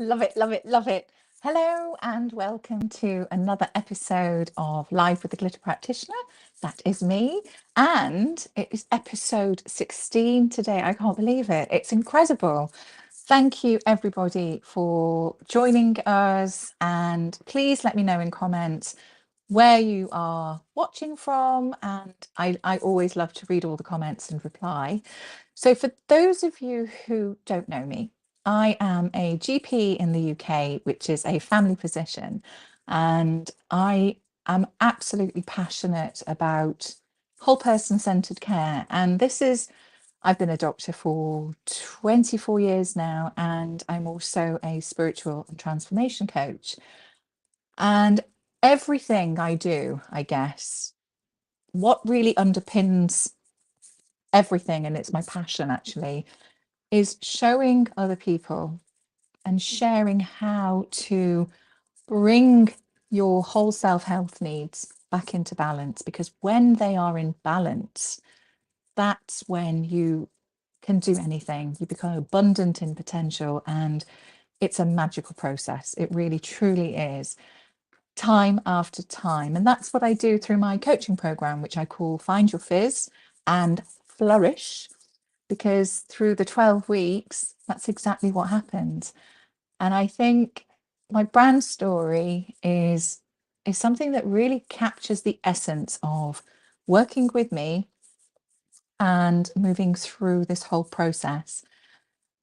love it, love it, love it. Hello and welcome to another episode of Live with the Glitter Practitioner. That is me. And it is episode 16 today. I can't believe it. It's incredible. Thank you, everybody, for joining us. And please let me know in comments where you are watching from. And I always love to read all the comments and reply. So for those of you who don't know me, I am a GP in the UK, which is a family physician, and I am absolutely passionate about whole person centered care. And I've been a doctor for 24 years now, and I'm also a spiritual and transformation coach. And everything I do, I guess, what really underpins everything, and it's my passion actually, is showing other people and sharing how to bring your whole self-health needs back into balance, because when they are in balance, that's when you can do anything. You become abundant in potential, and it's a magical process. It really truly is, time after time. And that's what I do through my coaching program, which I call Find Your Fizz and Flourish, because through the 12 weeks, that's exactly what happens. And I think my brand story is something that really captures the essence of working with me and moving through this whole process.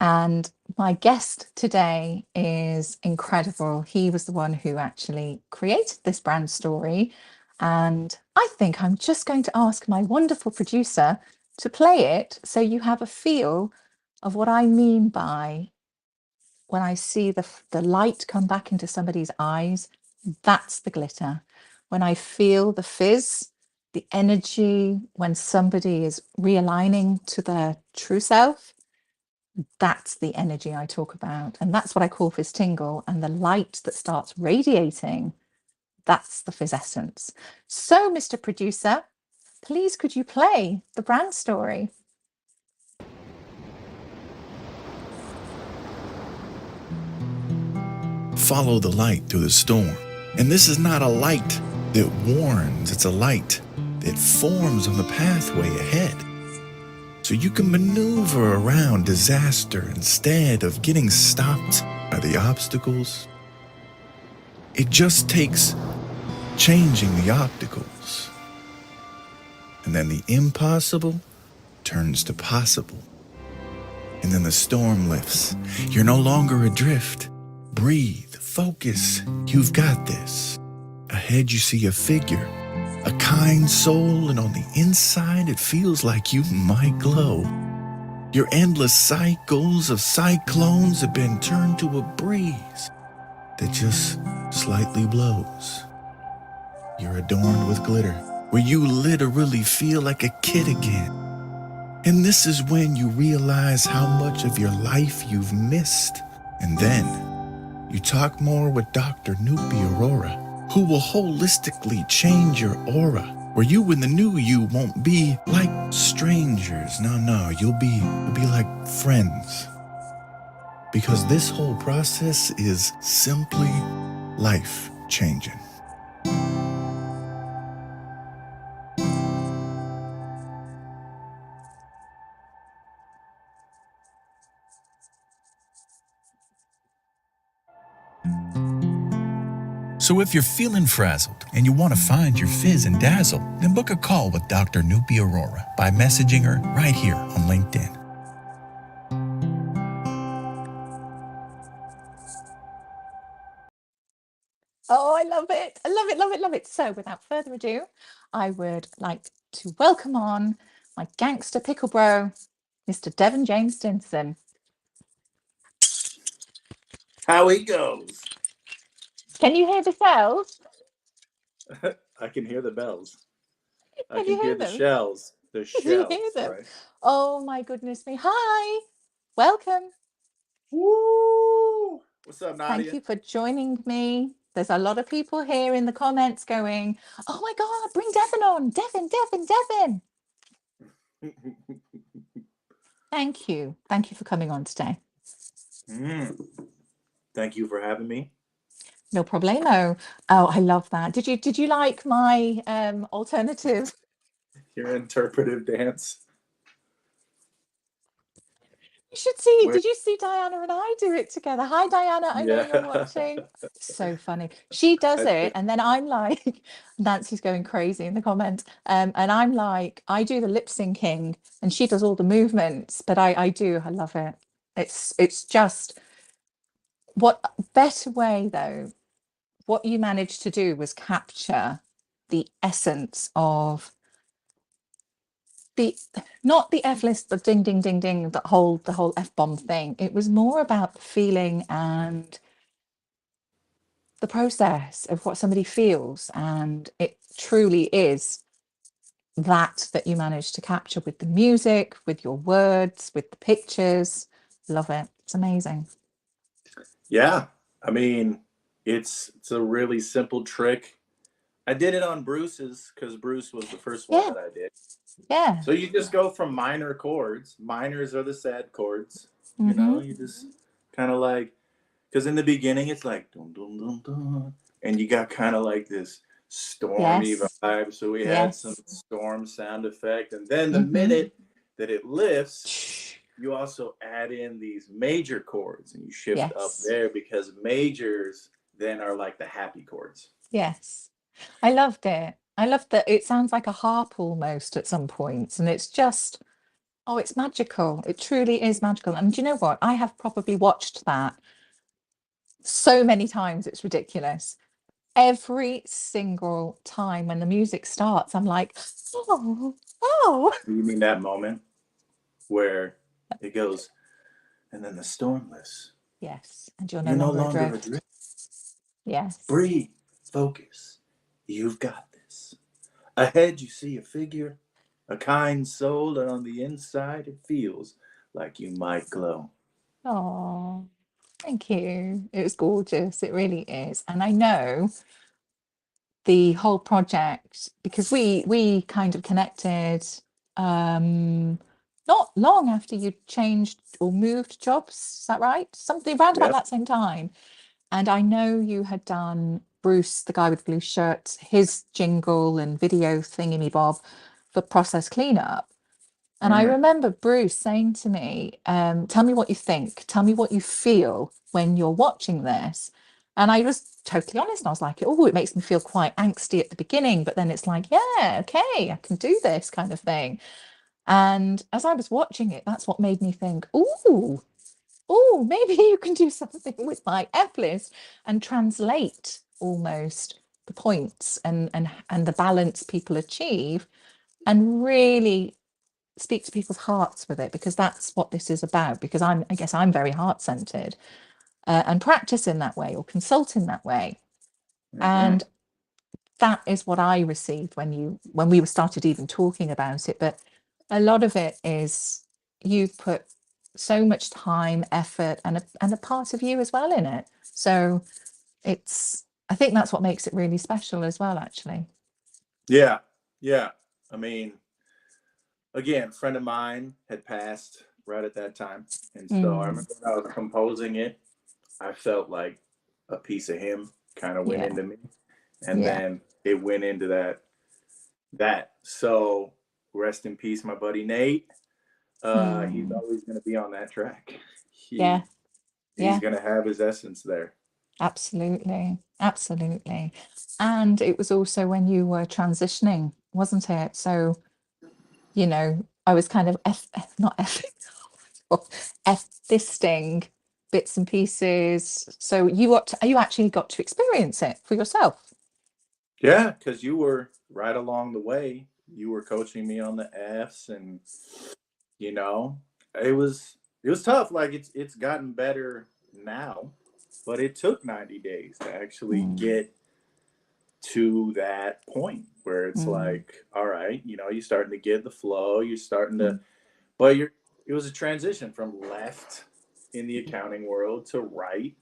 And my guest today is incredible. He was the one who actually created this brand story. And I think I'm just going to ask my wonderful producer to play it so you have a feel of what I mean by when I see the light come back into somebody's eyes. That's the glitter. When I feel the fizz, the energy, when somebody is realigning to their true self, that's the energy I talk about. And that's what I call fizz tingle. And the light that starts radiating, that's the fizz essence. So, Mr. Producer, please could you play the brand story? Follow the light through the storm. And this is not a light that warns, it's a light that forms on the pathway ahead. So you can maneuver around disaster instead of getting stopped by the obstacles. It just takes changing the obstacles. And then the impossible turns to possible. And then the storm lifts. You're no longer adrift. Breathe, focus, you've got this. Ahead you see a figure, a kind soul, and on the inside it feels like you might glow. Your endless cycles of cyclones have been turned to a breeze that just slightly blows. You're adorned with glitter, where you literally feel like a kid again. And this is when you realize how much of your life you've missed. And then you talk more with Dr. Nupi Aurora, who will holistically change your aura, where you and the new you won't be like strangers. No, you'll be like friends. Because this whole process is simply life-changing. So if you're feeling frazzled and you want to find your fizz and dazzle, then book a call with Dr. Nupi Aurora by messaging her right here on LinkedIn. Oh, I love it. I love it, love it, love it. So without further ado, I would like to welcome on my gangster pickle bro, Mr. Devin James Stinson. How he goes. Can you hear the bells? I can hear the bells. I Can can you hear hear the them? shells. The Do you hear shells, them? right? Oh my goodness me. Hi. Welcome. Woo! What's up, Thank Nadia? you for joining me. There's a lot of people here in the comments going, oh my God, bring Devin on. Devin, Devin, Devin. Thank you. Thank you for coming on today. Thank you for having me. No problemo. Oh, I love that. Did you like my alternative? Your interpretive dance. You should see. Where? Did you see Diana and I do it together? Hi, Diana. I know Yeah. you're watching. So funny. She does I it, think, and then I'm like, Nancy's going crazy in the comments. And I'm like, I do the lip syncing, and she does all the movements. But I love it. It's just what better way though. What you managed to do was capture the essence of the not the F list, the ding ding ding ding, the whole F bomb thing. It was more about the feeling and the process of what somebody feels, and it truly is that you managed to capture with the music, with your words, with the pictures. Love it. It's amazing. yeah. I mean, it's a really simple trick. I did it on Bruce's because Bruce was the first one Yeah, that I did. yeah. So you just go from minor chords. Minors are the sad chords. Mm-hmm. You just kind of like, because in the beginning it's like dun dun dun dun, and you got kind of like this stormy Yes, vibe. So we had some yes. storm sound effect, and then the Mm-hmm. minute that it lifts, you also add in these major chords, and you shift up Yes, there because majors then are like the happy chords. yes. I loved it. I loved that it sounds like a harp almost at some points, and it's just, oh, it's magical. It truly is magical. And do you know what? I have probably watched that so many times, it's ridiculous. Every single time when the music starts, I'm like, oh, oh. You mean that moment where it goes, and then the storm lifts. Yes, and you're no You're no longer longer adrift. adrift. Yes. Breathe, focus. You've got this. Ahead, you see a figure, a kind soul, and on the inside, it feels like you might glow. Oh, thank you. It was gorgeous. It really is. And I know the whole project because we kind of connected um not long after you changed or moved jobs, is that right? Something around about Yep. that same time. And I know you had done Bruce, the guy with blue shirt, his jingle and video thingy bob for process cleanup. And I Mm-hmm. remember Bruce saying to me, tell me what you think, tell me what you feel when you're watching this. And I was totally honest. And I was like, oh, it makes me feel quite angsty at the beginning, but then it's like, yeah, okay, I can do this kind of thing. And as I was watching it, that's what made me think, maybe you can do something with my F list and translate almost the points and the balance people achieve and really speak to people's hearts with it, because that's what this is about, because I guess I'm very heart centered, and practice in that way or consult in that way. Mm-hmm. And that is what I received when we were started even talking about it. But a lot of it is you've put so much time, effort, and a part of you as well in it. So I think that's what makes it really special as well, actually. Yeah. Yeah. I mean, again, a friend of mine had passed right at that time. And so I Mm, remember when I was composing it, I felt like a piece of him kind of went yeah, into me. And yeah. then it went into that. So rest in peace, my buddy Nate. He's Mm, always going to be on that track. yeah, He's yeah. going to have his essence there. Absolutely, absolutely. And it was also when you were transitioning, wasn't it? So, I was kind of not fisting bits and pieces. So you actually got to experience it for yourself. Yeah, because you were right along the way. You were coaching me on the Fs, and you know, it was tough. Like it's gotten better now, but it took 90 days to actually Mm, get to that point where it's mm, like, all right, you're starting to get the flow. You're starting to, mm, but it was a transition from left in the accounting world to right,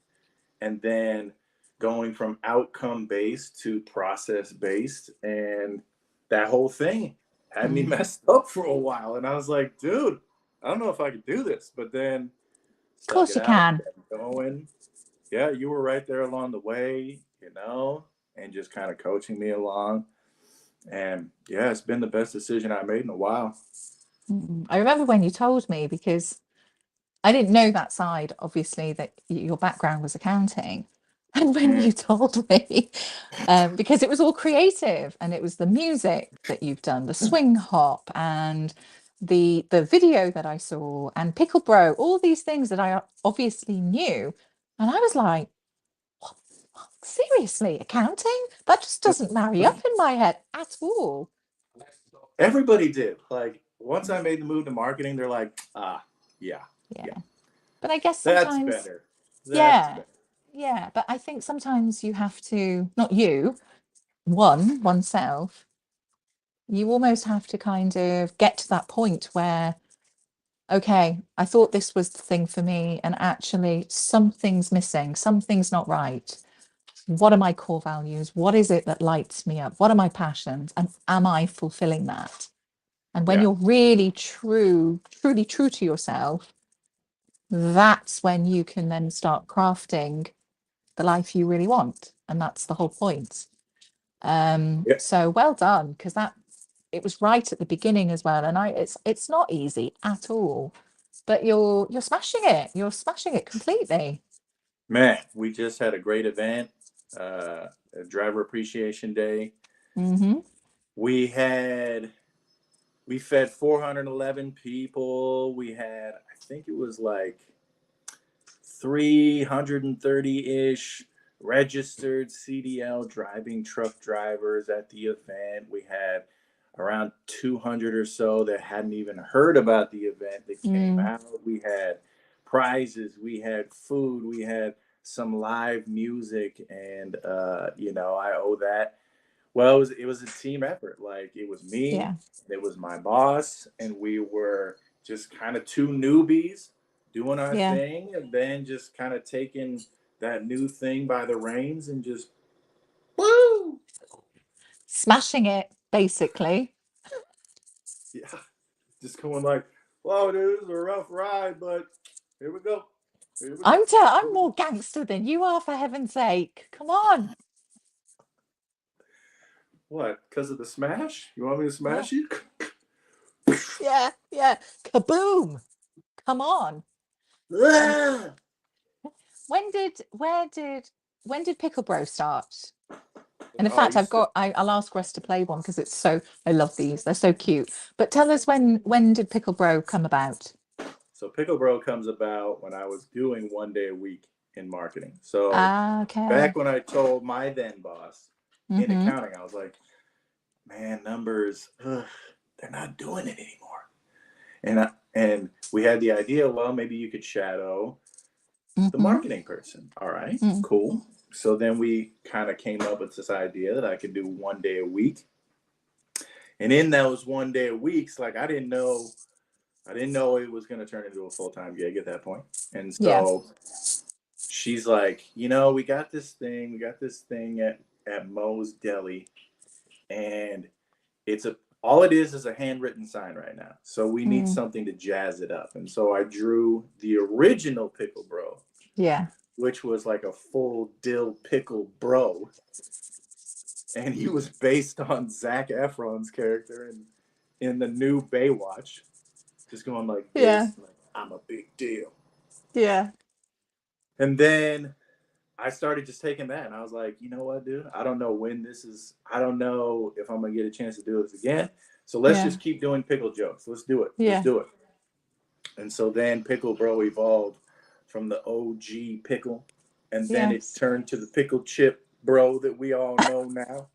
and then going from outcome based to process based, and that whole thing had me mm. messed up for a while, and I was like, dude, I don't know if I could do this, but then Of stuck course it you out, can. kept going. yeah, you were right there along the way, and just kind of coaching me along. And yeah, it's been the best decision I made in a while. I remember when you told me, because I didn't know that side, obviously, that your background was accounting. And when Mm, you told me, because it was all creative and it was the music that you've done, the swing hop and the video that I saw and Pickle Bro, all these things that I obviously knew. And I was like, what? Seriously, accounting? That just doesn't marry up in my head at all. Everybody did. Like once I made the move to marketing, they're like, yeah, Yeah. yeah, But I guess that's sometimes, better. That's yeah, better. yeah. But I think sometimes you have to, not you, oneself, you almost have to kind of get to that point where, okay, I thought this was the thing for me, and actually something's missing, something's not right. What are my core values? What is it that lights me up? What are my passions? And am I fulfilling that? And when Yeah, you're really truly true to yourself, that's when you can then start crafting the life you really want. And that's the whole point. yeah, So well done, because that it was right at the beginning as well. And it's not easy at all, but you're smashing it. You're smashing it completely. man. We just had a great event, a driver appreciation day. Mm-hmm. We had we fed 411 people. We had, I think it was like 330-ish registered CDL driving truck drivers at the event. We had around 200 or so that hadn't even heard about the event that came Mm, out. We had prizes, we had food, we had some live music, and I owe that. Well, it was a team effort. Like it was me, yeah, it was my boss, and we were just kind of two newbies doing our yeah. thing, and then just kind of taking that new thing by the reins and just woo, Smashing it, basically. yeah, just going like, "Whoa, dude, this is a rough ride, but here we go, here we go, here I'm we go." more gangster than you are, for heaven's sake. Come on. What? Because of the smash? You want me to Yeah, smash you? yeah, yeah. Kaboom. Come on. And when did Pickle Bro start? And in Oh, fact, you still. I'll ask Russ to play one because it's so, I love these. They're so cute. But tell us, when did Pickle Bro come about? So Pickle Bro comes about when I was doing 1 day a week in marketing. So Ah, okay. back when I told my then boss in Mm-hmm. accounting, I was like, man, numbers, they're not doing it anymore. And we had the idea, well, maybe you could shadow the Mm-hmm. marketing person. All right, Mm. cool. So then we kind of came up with this idea that I could do 1 day a week. And in those 1 day a weeks, like I didn't know it was going to turn into a full-time gig at that point. And Yeah. so she's like, we got this thing at Moe's Deli, and it's a all it is a handwritten sign right now. So we need Mm. something to jazz it up. And so I drew the original Pickle Bro, Yeah. which was like a full dill pickle bro, and he was based on Zac Efron's character in the new Baywatch, just going like Yeah. this, like, I'm a big deal. Yeah. And then I started just taking that, and I was like, you know what, dude? I don't know if I'm gonna get a chance to do this again. So let's Yeah. just keep doing pickle jokes. Let's do it. Let's Yeah. do it. And so then Pickle Bro evolved from the OG pickle, and then it Yes. turned to the pickle chip bro that we all know now.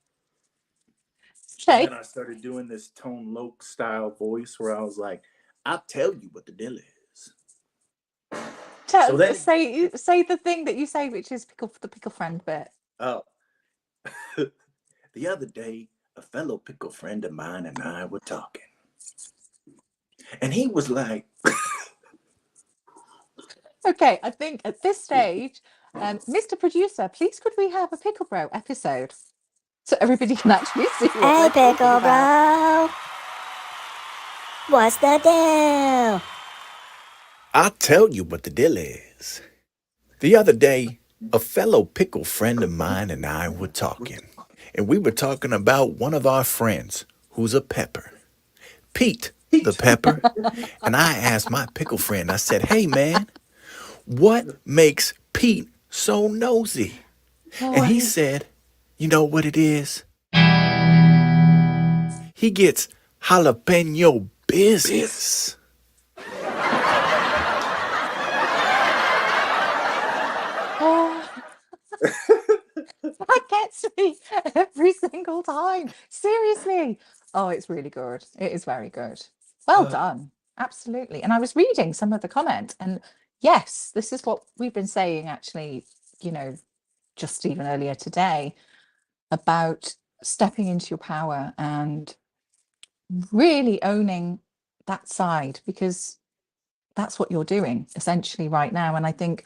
And then Okay. I started doing this Tone Loc style voice where I was like, I'll tell you what the deal is. So then, Say the thing that you say, which is the pickle friend bit. oh, the other day, a fellow pickle friend of mine and I were talking. And he was like, Okay, I think at this stage, Mr. Producer, please could we have a Pickle Bro episode so everybody can actually see what Hey, we're talking Pickle about? Bro. What's the deal? I'll tell you what the deal is. The other day, A fellow pickle friend of mine and I were talking, and we were talking about one of our friends who's a pepper, Pete the pepper. And I asked my pickle friend, I said, hey man, what makes Pete so nosy? And he Boy. said, you know what it is? He gets jalapeno business. Oh, that gets me every single time. Seriously. Oh, it's really good. It is very good. Well done. Absolutely. And I was reading some of the comments, and yes, this is what we've been saying actually, you know, just even earlier today about stepping into your power and really owning that side, because that's what you're doing essentially right now. And I think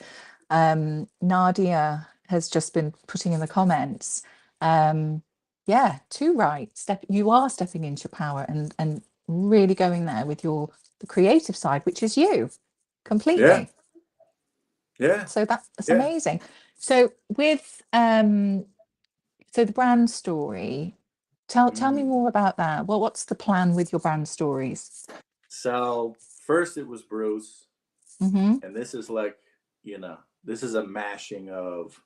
Nadia has just been putting in the comments, yeah, too right. You are stepping into power and really going there with the creative side, which is you Yeah. completely. Yeah. So that's Yeah. amazing. So with so the brand story, tell me Mm. more about that. Well, what's the plan with your brand stories? So first it was Bruce, Mm-hmm. and this is like, this is a mashing of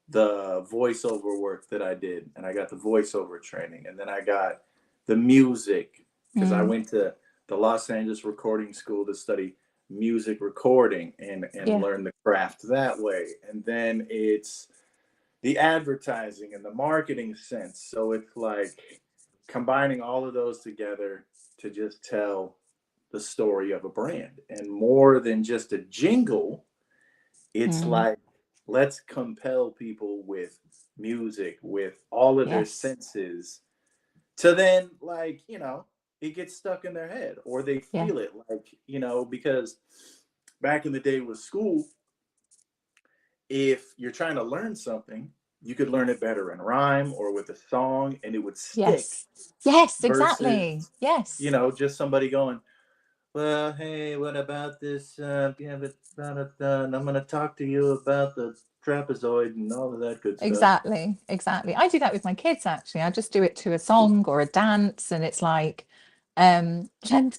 the voiceover work that I did, and I got the voiceover training, and then I got the music because I Mm, went to the Los Angeles Recording School to study music recording and yeah. learn the craft that way. And then it's the advertising and the marketing sense. So it's like combining all of those together to just tell the story of a brand. And more than just a jingle, it's Mm, like, let's compel people with music, with all of their yes. senses, to then, like, it gets stuck in their head or they Yeah. feel it, like, because back in the day with school, if you're trying to learn something, you could learn it better in rhyme or with a song and it would stick Yes. Yes, exactly. versus, Yes. just somebody going, well, hey, what about this? Yeah, but I'm going to talk to you about the trapezoid and all of that good stuff. Exactly. Exactly. I do that with my kids actually. I just do it to a song or a dance, and it's like 10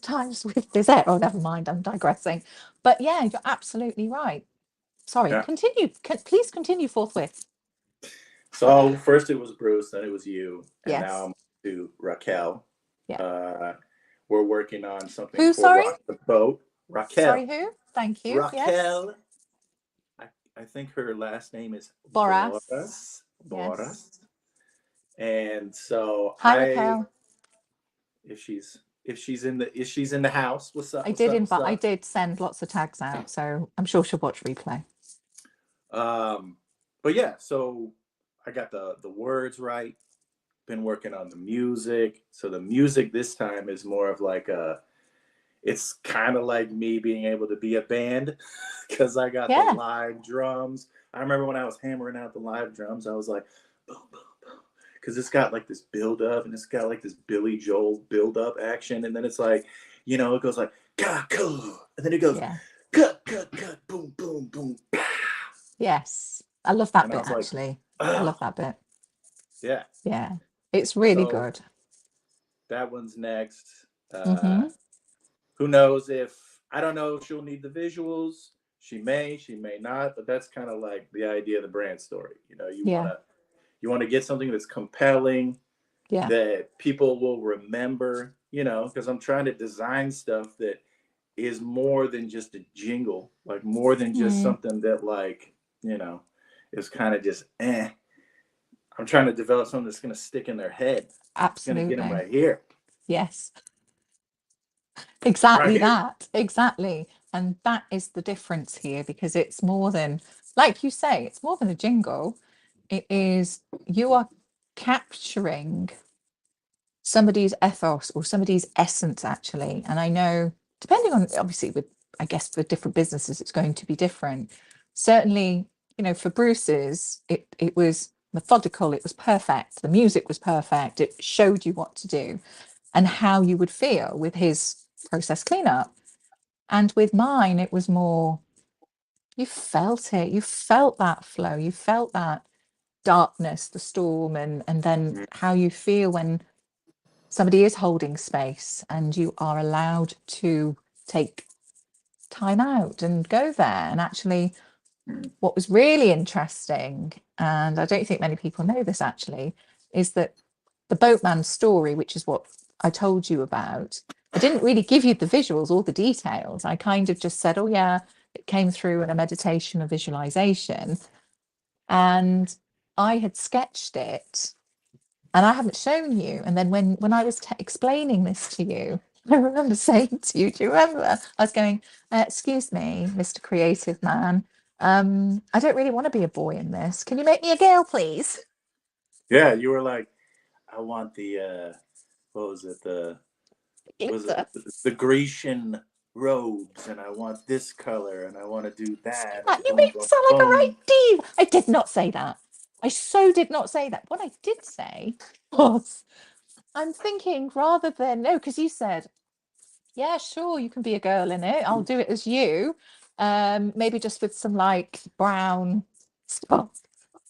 times with this. Oh, never mind, I'm digressing. But yeah, you're absolutely right. Sorry, Yeah. continue. Please continue forthwith. So first it was Bruce, then it was you, and now Yes. I'm to Raquel. Yeah. Uh, we're working on something Who, for sorry? Rock the Boat. Sorry, Raquel. who? Thank you. Yes. Raquel. I think her last name is Boras. Boras. Yes. Boras. And so Hi, Raquel. if she's in the house, what's up? What's up? What's I up? did send lots of tags out, so I'm sure she'll watch replay. But yeah, so I got the words right. Been working on the music. So the music this time is more of like it's kind of like me being able to be a band because I got the Yeah. live drums. I remember when I was hammering out the live drums, I was like, boom, boom, boom. Because it's got like this build up and it's got like this Billy Joel build up action. And then it's like, it goes like, cool. And then it goes, Yeah. cut, cut, cut, boom, boom, boom. Pow. Yes. I love that And I bit was like, actually. I oh, love that bit. yeah. Yeah. It's really So good. that one's next. Mm-hmm. Who knows if, I don't know if she'll need the visuals. She may not, but that's kind of like the idea of the brand story. Yeah. You want to get something that's compelling, Yeah. that people will remember, because I'm trying to design stuff that is more than just a jingle, like more than just Mm, something that like, is kind of just I'm trying to develop something that's going to stick in their head. It's going to get them absolutely. right here. Yes. Right Exactly here. that. Exactly. And that is the difference here, because it's more than, like you say, it's more than a jingle. It is, you are capturing somebody's ethos or somebody's essence actually. And I know, depending on, obviously, with, I guess for different businesses it's going to be different. Certainly, for Bruce's, it was methodical, it was perfect, the music was perfect, it showed you what to do and how you would feel with his process cleanup. And with mine it was more You felt it. You felt that flow. You felt that darkness, the storm, and then how you feel when somebody is holding space and you are allowed to take time out and go there. And actually, what was really interesting, and I don't think many people know this actually, is that the boatman story, which is what I told you about, I didn't really give you the visuals or the details. I kind of just said, oh yeah, it came through in a meditation of visualization. And I had sketched it and I haven't shown you. And then when I was explaining this to you, I remember saying to you, do you remember? I was going, excuse me, Mr. Creative Man. I don't really want to be a boy in this. Can you make me a girl, please? Yeah, you were like, I want the what was it? The Grecian robes, and I want this color, and I want to do that. You make me sound like a right diva. I did not say that. I so did not say that. What I did say was, I'm thinking rather than, no, because you said, yeah, sure, you can be a girl in it. I'll do it as you. Maybe just with some like brown stuff,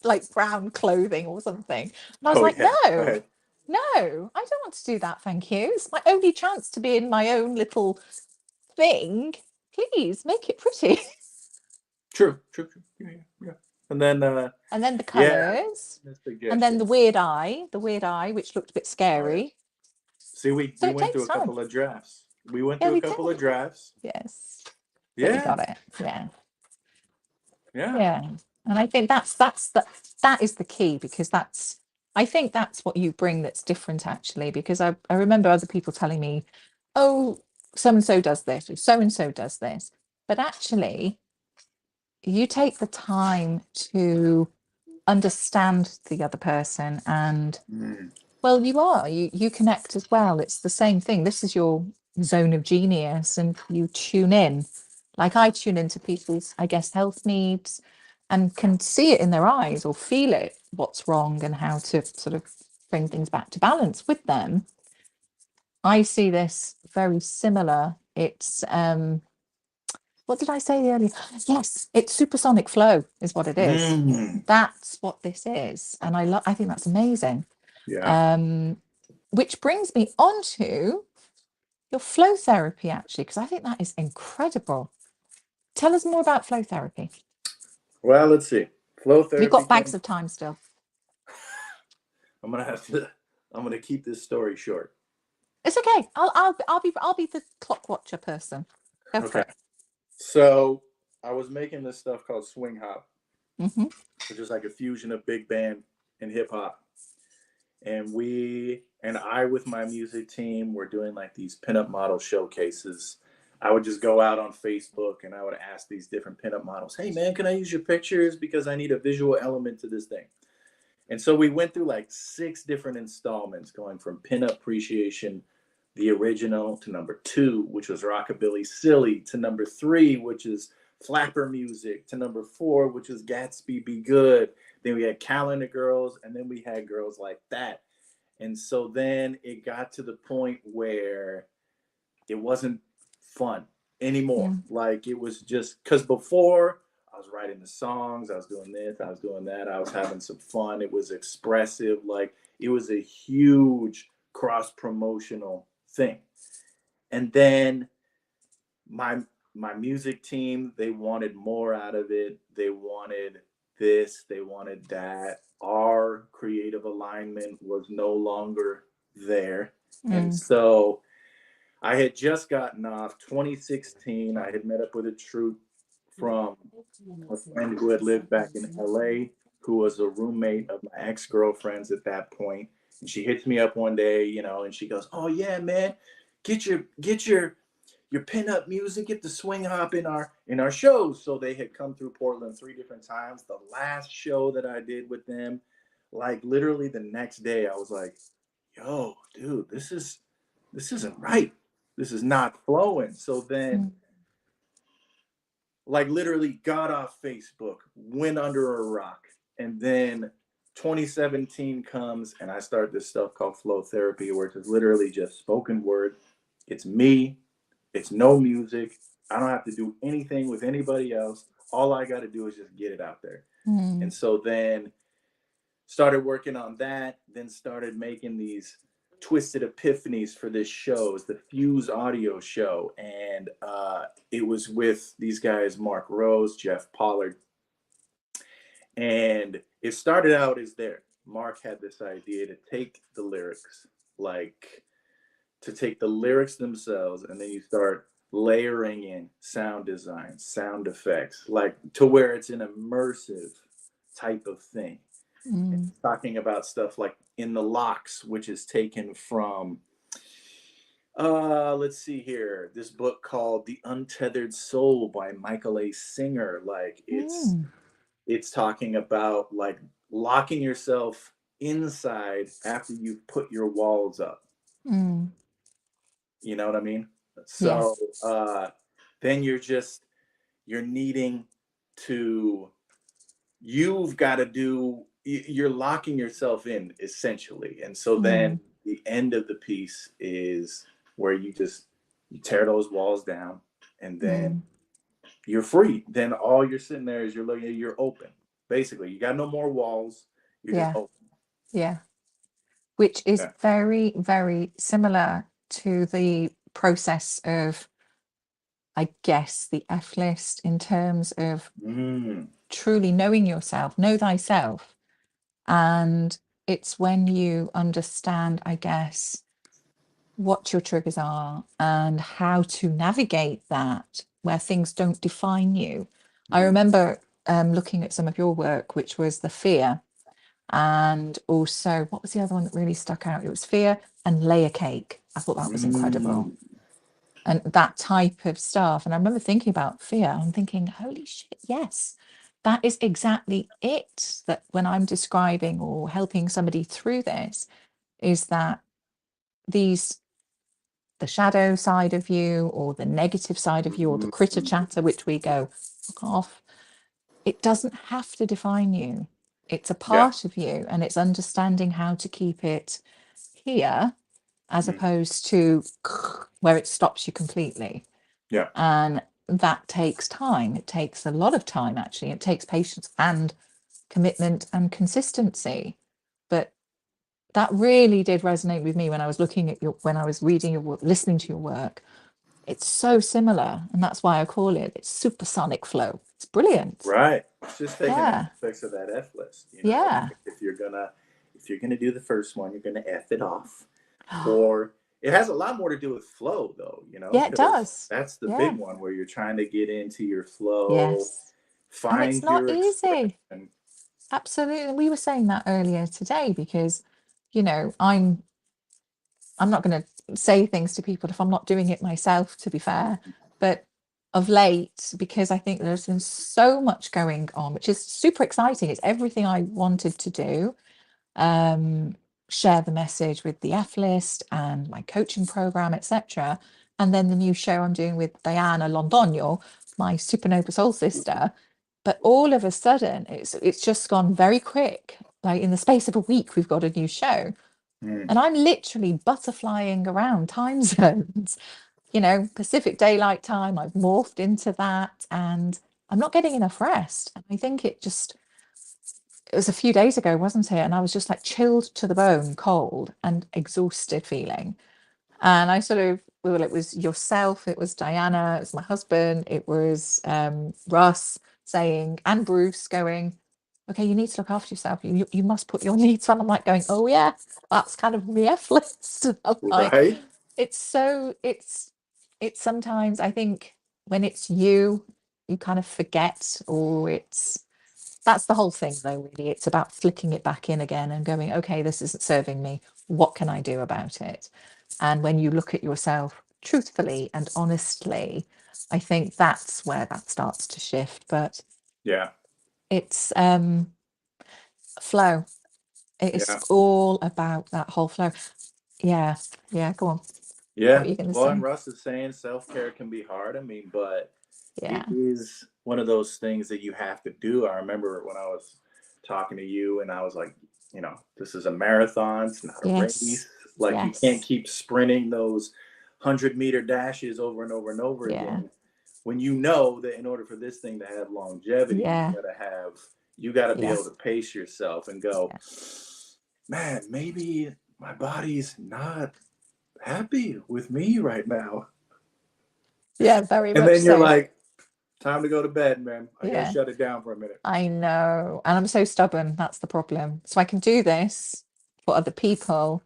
like brown clothing or something. And I was like, yeah. No, I don't want to do that. Thank you. It's my only chance to be in my own little thing. Please make it pretty. True. Yeah. And then the colors, and then the weird eye, which looked a bit scary. Oh, yeah. See, we went through a couple of drafts. We went through a couple of drafts. Yes. Yeah. We got it. Yeah. Yeah. And I think that is the key, because I think that's what you bring that's different, actually, because I remember other people telling me, oh, so and so does this, or so and so does this. But actually, you take the time to understand the other person, and well, you connect as well. It's the same thing. This is your zone of genius, and you tune in. Like I tune into people's, I guess, health needs, and can see it in their eyes or feel it, what's wrong, and how to sort of bring things back to balance with them. I see this very similar. It's what did I say earlier? Yes, it's supersonic flow is what it is. That's what this is. And I think that's amazing. Yeah. Which brings me on to your flow therapy, actually, because I think that is incredible. Tell us more about flow therapy. Well, let's see. Flow therapy. We've got bags of time still. I'm gonna keep this story short. It's okay. I'll be the clock watcher person. Go for it. So I was making this stuff called swing hop, which is like a fusion of big band and hip hop. And I with my music team were doing like these pinup model showcases. I would just go out on Facebook and I would ask these different pinup models, hey man, can I use your pictures? Because I need a visual element to this thing. And so we went through like 6 different installments, going from Pinup Appreciation, the original, to number 2, which was Rockabilly Silly, to number 3, which is Flapper Music, to number 4, which is Gatsby Be Good. Then we had Calendar Girls, and then we had Girls Like That. And so then it got to the point where it wasn't fun anymore. Like it was just, because before I was writing the songs, I was doing this, I was doing that, I was having some fun. It was expressive. Like it was a huge cross-promotional thing. And then my music team, they wanted more out of it. They wanted this, they wanted that. Our creative alignment was no longer there. And so I had just gotten off 2016. I had met up with a troupe from a friend who had lived back in LA, who was a roommate of my ex-girlfriend's at that point. And she hits me up one day, and she goes, oh yeah, man, get your pinup music, get the swing hop in our shows. So they had come through Portland 3 different times. The last show that I did with them, like literally the next day, I was like, yo, dude, this isn't right. This is not flowing. So then like literally got off Facebook, went under a rock, and then 2017 comes and I start this stuff called flow therapy, where it's literally just spoken word. It's me. It's no music. I don't have to do anything with anybody else. all I got to do is just get it out there. Mm. And so then started working on that, then started making these twisted epiphanies for this show. It's the Fuse Audio show. And it was with these guys, Mark Rose, Jeff Pollard. And it started out as there. Mark had this idea to take the lyrics, to take the lyrics themselves, and then you start layering in sound design, sound effects, to where it's an immersive type of thing. Mm. Talking about stuff like In the Locks, which is taken from, let's see here, this book called The Untethered Soul by Michael A. Singer. It's talking about locking yourself inside after you've put your walls up. Mm. You know what I mean? Yes. So then you're needing to, you're locking yourself in essentially. And so then the end of the piece is where you tear those walls down, and then you're free. Then all you're sitting there is you're open. Basically, you got no more walls. You're just open. Yeah. Which is very, very similar to the process of, I guess, the F list in terms of truly knowing yourself, know thyself. And it's when you understand, I guess, what your triggers are and how to navigate that where things don't define you. I remember looking at some of your work, which was the fear. And also, what was the other one that really stuck out? It was fear and layer cake. I thought that was incredible. And that type of stuff. And I remember thinking about fear. I'm thinking, holy shit, yes, that is exactly it. That when I'm describing or helping somebody through this, is that the shadow side of you or the negative side of you or the critter chatter, which we go, fuck off. It doesn't have to define you. It's a part of you, and it's understanding how to keep it here as opposed to where it stops you completely. Yeah. And that takes time. It takes a lot of time, actually. It takes patience and commitment and consistency. But that really did resonate with me when I was looking at when I was reading your work, listening to your work. It's so similar, and that's why I call it's supersonic flow. It's brilliant. Right. It's just taking aspects of that F list. If you're gonna do the first one, you're gonna F it off. Or it has a lot more to do with flow, though. Yeah, it does. That's the big one where you're trying to get into your flow. Yes. Find and it's not easy. Expression. Absolutely. We were saying that earlier today because, I'm not going to say things to people if I'm not doing it myself, to be fair. But of late, because I think there's been so much going on, which is super exciting. It's everything I wanted to do. Share the message with the F list and my coaching program, etc. And then the new show I'm doing with Diana Londonio, my supernova soul sister. But all of a sudden, it's just gone very quick. Like in the space of a week, we've got a new show. And I'm literally butterflying around time zones, Pacific Daylight Time. I've morphed into that, and I'm not getting enough rest. And I think it was a few days ago, wasn't it? And I was just like chilled to the bone, cold and exhausted feeling. And I it was yourself, it was Diana, it was my husband, it was Russ saying, and Bruce going, okay, you need to look after yourself. You must put your needs on. I'm like going, oh yeah, that's kind of the F list. Right. It's sometimes, I think when it's you kind of forget, or that's the whole thing though, really. It's about flicking it back in again and going, okay, this isn't serving me. What can I do about it? And when you look at yourself truthfully and honestly, I think that's where that starts to shift. But it's flow. It's all about that whole flow. Yeah, go on. Yeah. Well, and Russ is saying self-care can be hard. I mean, but it is one of those things that you have to do. I remember when I was talking to you and I was like, this is a marathon. It's not a race. You can't keep sprinting those 100-meter dashes over and over and over again. when you know that in order for this thing to have longevity, Yeah. you gotta be Yeah. able to pace yourself and go, man, maybe my body's not happy with me right now. Yeah, very And much then you're so. like, time to go to bed, man. I gotta Yeah. shut it down for a minute. I know. And I'm so stubborn. That's the problem. So I can do this for other people.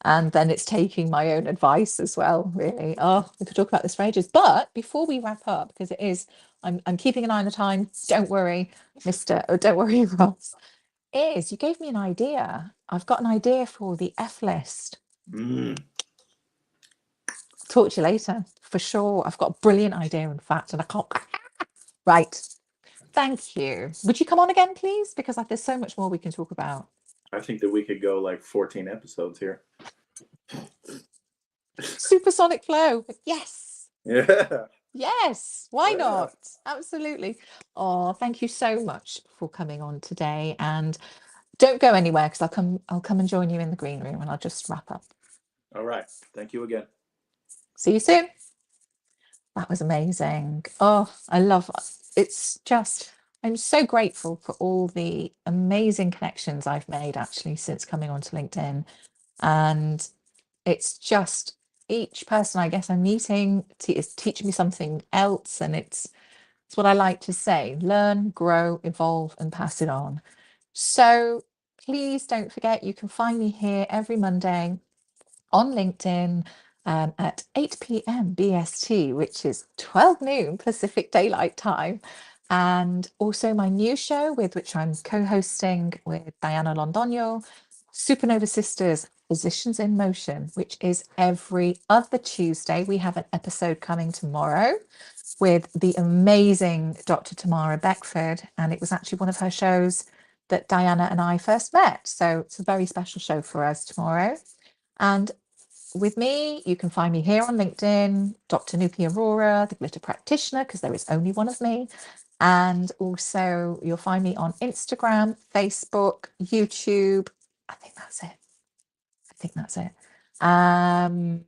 And then it's taking my own advice as well, really. Oh, we could talk about this for ages. But before we wrap up, because it is, I'm keeping an eye on the time. Don't worry, don't worry, Ross. You gave me an idea. I've got an idea for the F list. Talk to you later, for sure. I've got a brilliant idea, in fact, and I can't. Right. Thank you. Would you come on again, please? Because there's so much more we can talk about. I think that we could go like 14 episodes here. Supersonic flow. Yes. Yeah. Yes. Why Yeah. not? Absolutely. Oh, thank you so much for coming on today. And don't go anywhere, because I'll come and join you in the green room, and I'll just wrap up. All right. Thank you again. See you soon. That was amazing. Oh, I love it's just I'm so grateful for all the amazing connections I've made actually since coming onto LinkedIn. And it's just each person I guess I'm meeting is teaching me something else. And it's what I like to say: learn, grow, evolve, and pass it on. So please don't forget, you can find me here every Monday on LinkedIn at 8 p.m. BST, which is 12 noon Pacific Daylight Time. And also my new show, with which I'm co-hosting with Diana Londoño, Supernova Sisters, Physicians in Motion, which is every other Tuesday. We have an episode coming tomorrow with the amazing Dr. Tamara Beckford. And it was actually one of her shows that Diana and I first met. So it's a very special show for us tomorrow. And with me, you can find me here on LinkedIn, Dr. Nupi Aurora, the Glitter Practitioner, because there is only one of me. And also you'll find me on Instagram, Facebook, YouTube. I think that's it. And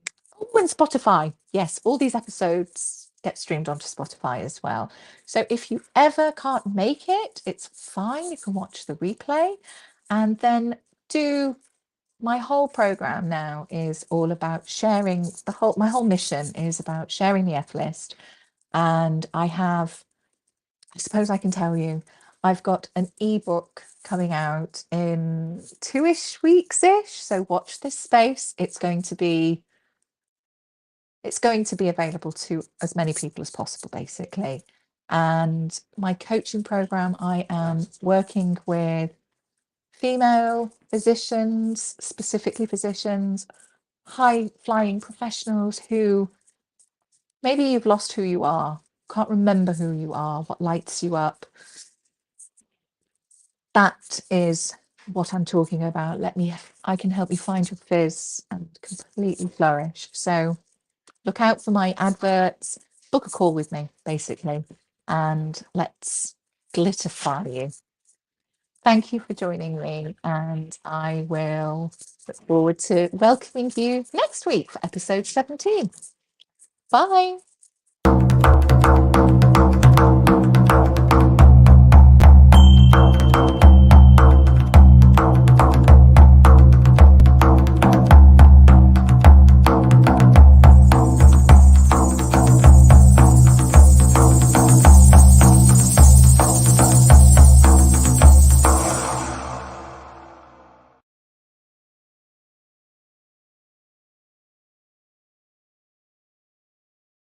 Spotify. Yes, all these episodes get streamed onto Spotify as well. So if you ever can't make it, it's fine. You can watch the replay. And then my whole program now is all about sharing my whole mission is about sharing the F list. And I suppose I can tell you, I've got an ebook coming out in 2-ish weeks-ish. So watch this space. It's going to be available to as many people as possible, basically. And my coaching program, I am working with female physicians, specifically physicians, high flying professionals who maybe you've lost who you are, can't remember who you are, what lights you up. That is what I'm talking about. I can help you find your fizz and completely flourish. So look out for my adverts, book a call with me, basically, and let's glitterfy you. Thank you for joining me, and I will look forward to welcoming you next week for episode 17. Bye.